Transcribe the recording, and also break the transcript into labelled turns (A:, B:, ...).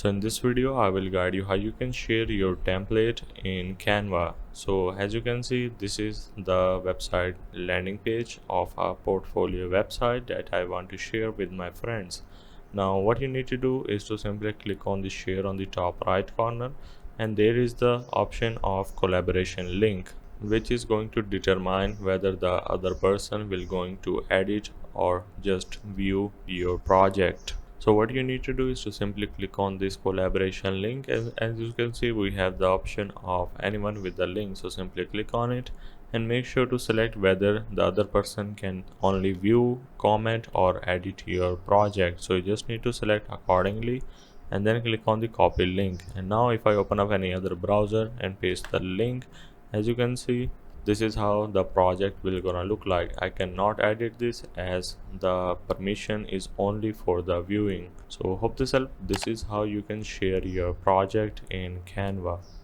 A: So in this video I will guide you how you can share your template in Canva. So as you can see, this is the website landing page of a portfolio website that I want to share with my friends. Now what you need to do is to simply click on the share on the top right corner, and there is the option of collaboration link, which is going to determine whether the other person will going to edit or just view your project. So what you need to do is to simply click on this collaboration link, and as you can see we have the option of anyone with the link. So simply click on it and make sure to select whether the other person can only view, comment or edit your project. So you just need to select accordingly and then click on the copy link. And now if I open up any other browser and paste the link, as you can see, this is how the project will gonna look like. I cannot edit this as the permission is only for the viewing. So hope this help. This is how you can share your project in Canva.